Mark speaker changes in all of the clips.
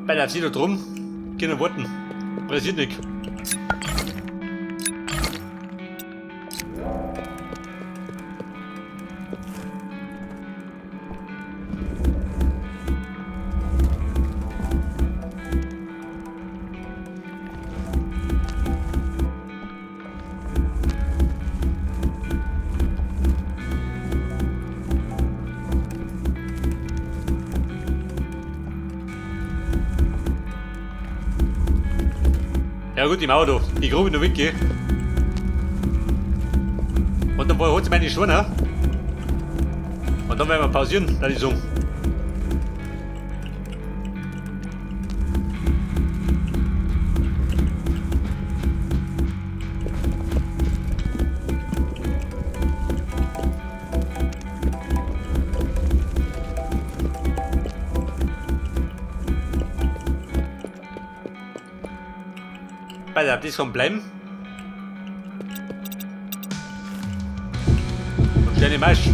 Speaker 1: Bei der zieht da drum. Können warten. Passiert nichts. Ja gut, im Auto. Die Grube noch weggehen. Und dann holt sie meine Schuhe. Und dann werden wir pausieren, da die Song. Weiter, das kann bleiben. Und schnell im Marsch.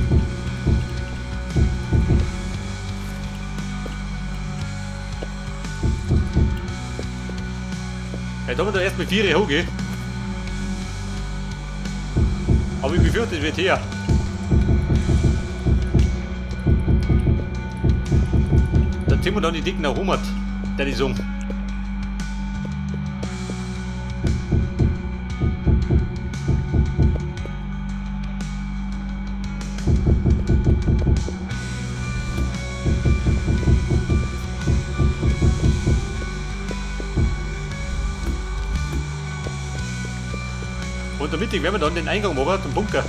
Speaker 1: Ja, da haben wir da erst mit 4 hochgehen. Aber ich befürchte, das wird her. Dann ziehen wir dann die Dicken nach Hummert, der die Song. Und damit werden wir dann den Eingang machen zum Bunker.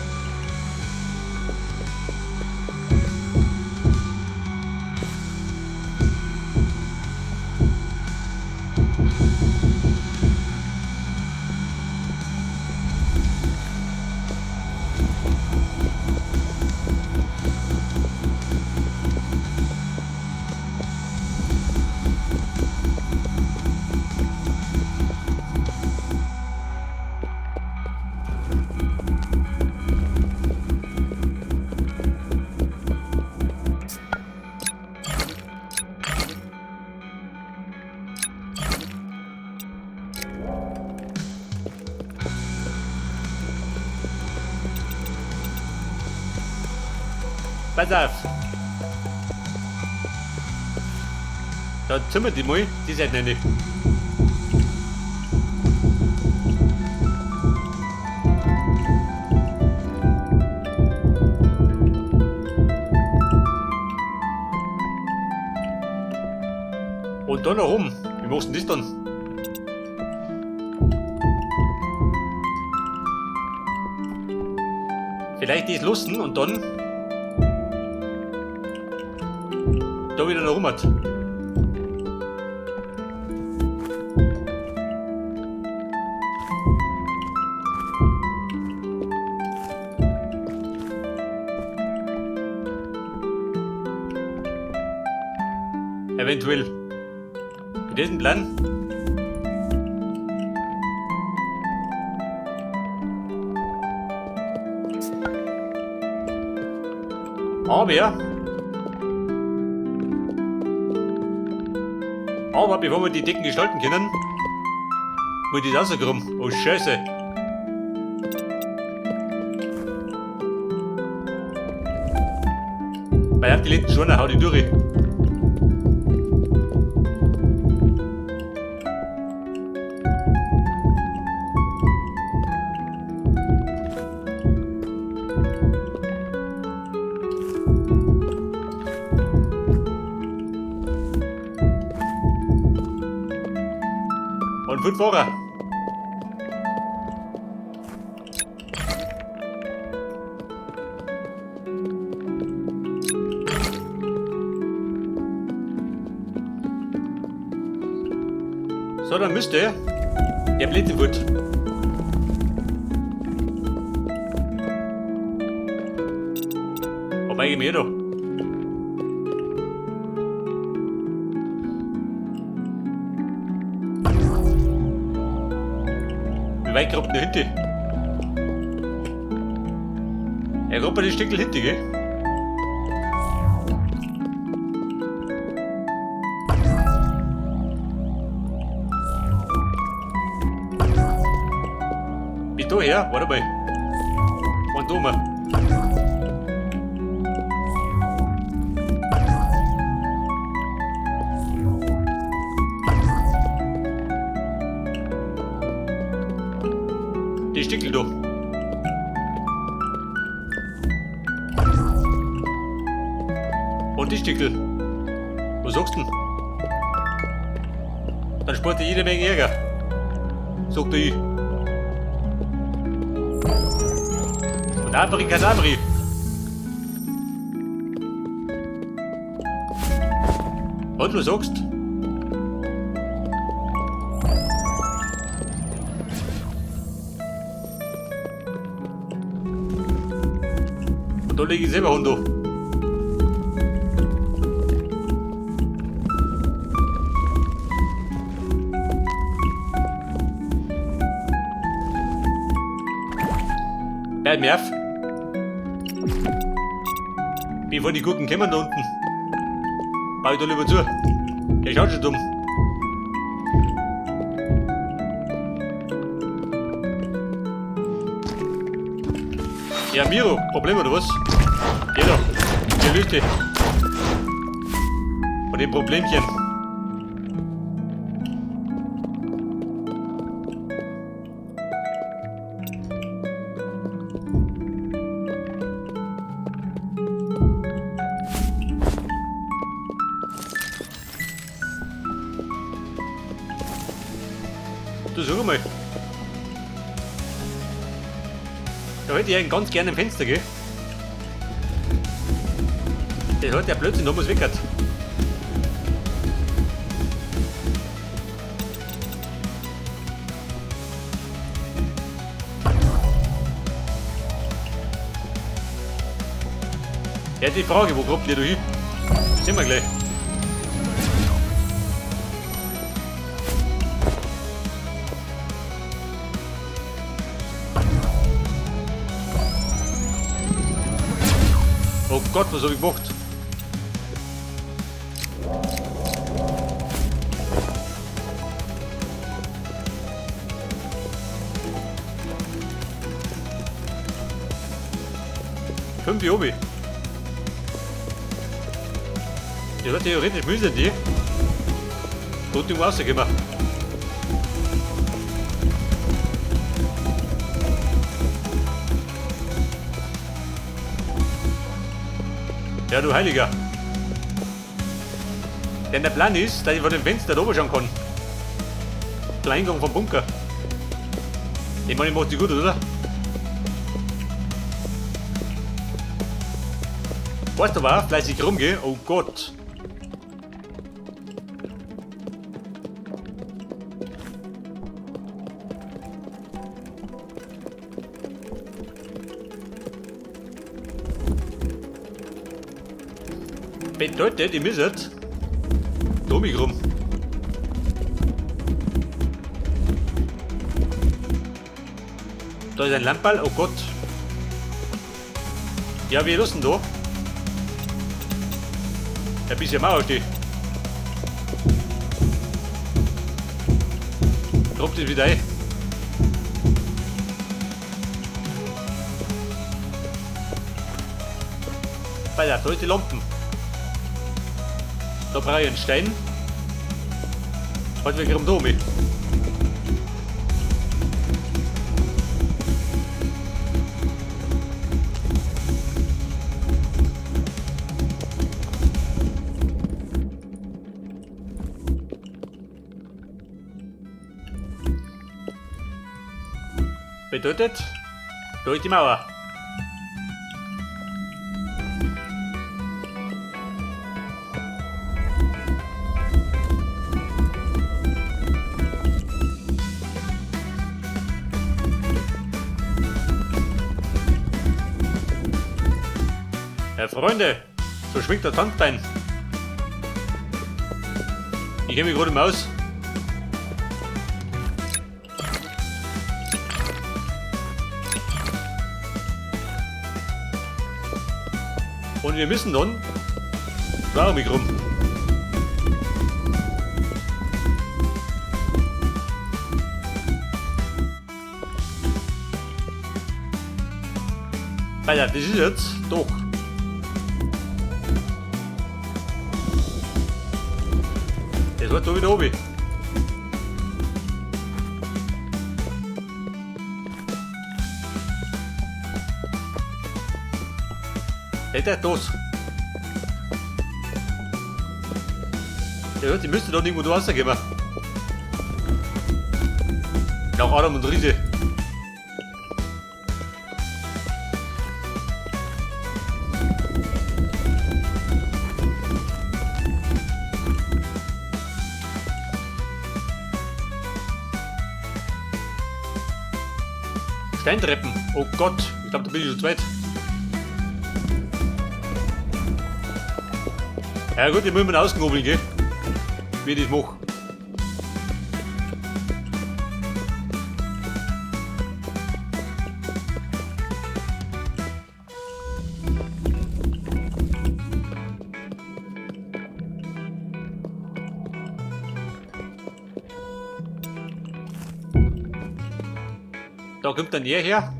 Speaker 1: Pass auf! Da zimmern die mal, die seid nicht. Und dann nach oben. Wie machst du denn das dann? Vielleicht das lassen und dann da wieder nach rum hat. Eventuell. Mit diesem Plan. Aber bevor wir die Decken gestalten können, muss ich das rauskommen. Oh Scheiße. Weil auf die letzten Schuhe hau die durch. Und 5 Wochen. So, dann müsste der Blitzewood. Wobei ich mir da. Wie weit kommt denn hinten? Er kommt ein Stückchen hinten, gell? da her? Warte mal. Und da mal. Die Stickel da. Und die Stickel. Was sagst du denn? Dann spart dir jede Menge Ärger. Sagt ich. Und Abracadabri. Und was sagst du? Und da lege ich selber Hund auf. Bleib mir auf. Bevor die Gurken kommen da unten. Bau ich da lieber zu. Der schaut schon dumm. Ja, Miro, Problem oder was? Geh doch, die Lüchte. Von dem Problemchen. Du sag mal. Da hätte ich einen ganz gerne im Fenster, gell? Der hat ja plötzlich noch was weg hat. Ja, die Frage, wo kommt ihr da hin? Sehen wir gleich. Oh Gott, was hab ich gemacht? Fünf obi. Die hat theoretisch müssen die. Gut, du rausgekommen. Ja, du Heiliger. Denn der Plan ist, dass ich von dem Fenster da oben schauen kann. Der Eingang vom Bunker. Ich meine, ich mach die gut, oder? Weißt du was? Fleißig rumgehen. Oh Gott. Bedeutet, ihr müsst da mich rum. Da ist ein Lamperl, oh Gott. Ja, wir lassen da. Ein bisschen Mauer steht. Droppt es wieder ein. Weiter, da ist die Lampen. Da brauche ich einen Stein. Halt wir da mit. Bedeutet, durch die Mauer. Freunde, so schwingt der Tanzbein. Ich gehe mich gerade mal aus. Und wir müssen dann da um mich rum. Alter, das ist jetzt doch. Das war da wieder oben. Alter, das. Ja, die müsste doch irgendwo da rausgehen. Nach Adam und Riese. Steintreppen. Oh Gott, ich glaube, da bin ich schon zu weit. Ja gut, ich muss mir ausgehobeln, gell? Wie ich das mache. Da kommt dann her.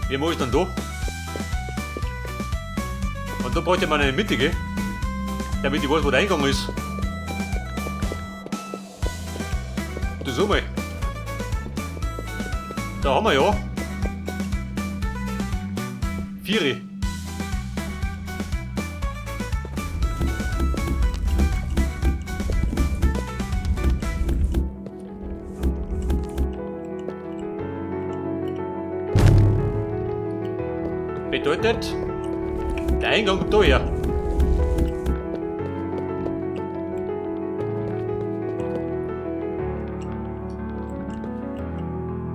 Speaker 1: Wie mache ich dann da? Und da bräuchte man eine Mitte, gell? Damit ich weiß, wo der Eingang ist. Du so mal. Da haben wir ja 4. Bedeutet, der Eingang kommt da her.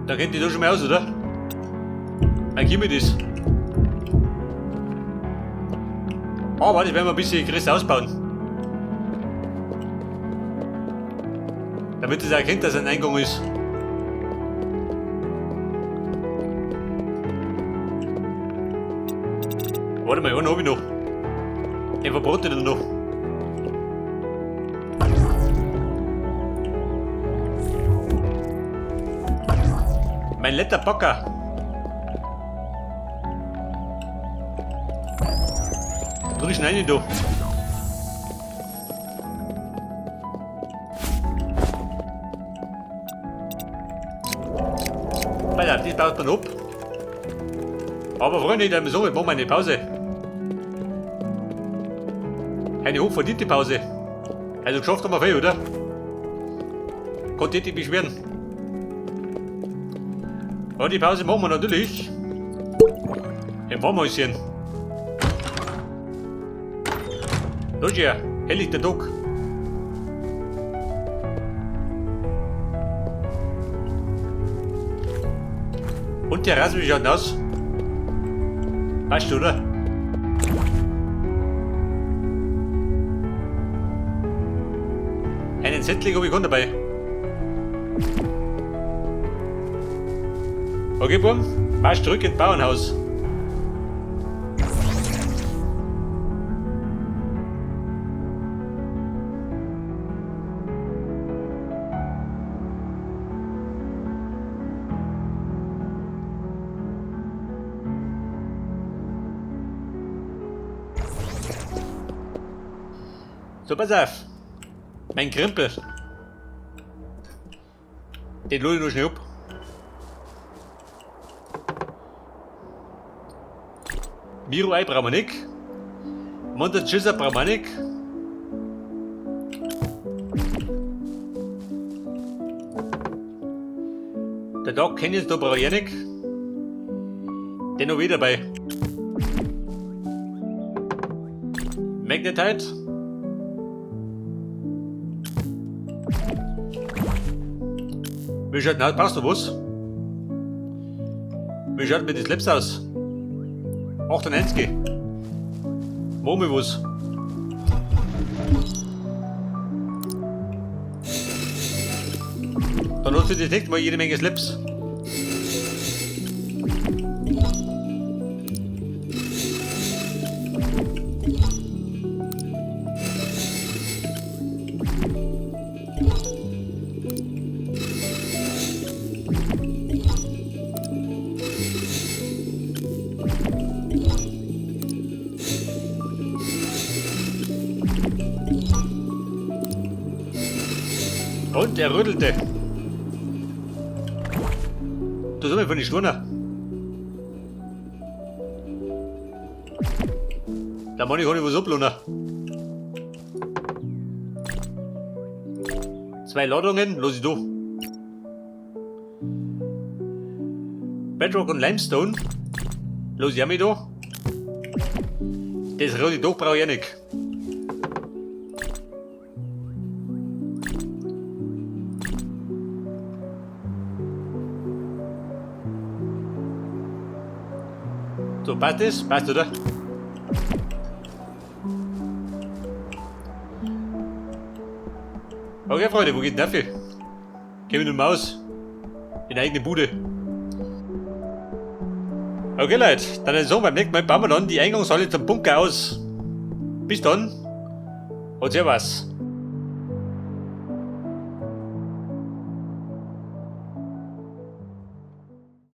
Speaker 1: Da kennt ihr da schon mal aus, oder? Dann gib mir das. Aber das werden wir ein bisschen größer ausbauen. Damit es erkennt, dass ein Eingang ist. Warte mal, einen habe ich noch. Den verbrate ich dann noch. Mein letzter Backer. Tu dich rein, du. Alter, das baut man ab. Aber Freunde, ich würde sagen, ich mache mal eine Pause. Eine hochverdiente Pause. Also geschafft haben wir viel, oder? Konnte ich nicht beschweren. Ja, die Pause machen wir natürlich im Warmhäuschen. Da ist ja, hell ist der Tag. Und der Rasen, wie schaut denn aus? Weißt du, oder? Einen Settling habe ich schon dabei. Okay, Burm, marsch zurück ins Bauernhaus. So, pass auf. Mein Krempel. Den lade ich noch schnell ab. Miro-Ei brauchen wir nicht. Montaschisser brauchen wir nicht. Der Tag kenne ich, da brauche ich nicht. Den noch wieder dabei. Magnetite. Wie schaut denn aus? Brauchst du was? Wie schaut mir das Labs aus? 98. Machen wir was. Dann hast du das nächste Mal jede Menge Slaps. Und er rüttelte. Du sollst mir von die Sturner. Da muss ich auch nicht was ablohnen. 2 Ladungen, los ich durch. Bedrock und Limestone. Los ich auch mit da. Das rote Tuch brauche ich ja nicht. So, passt das? Passt, oder? Okay, Freunde, wo geht denn dafür? Geh mit dem Maus. In der eigenen Bude. Okay, Leute, dann so, beim nächsten Mal bauen wir dann die Eingangshalle zum Bunker aus. Bis dann und servus.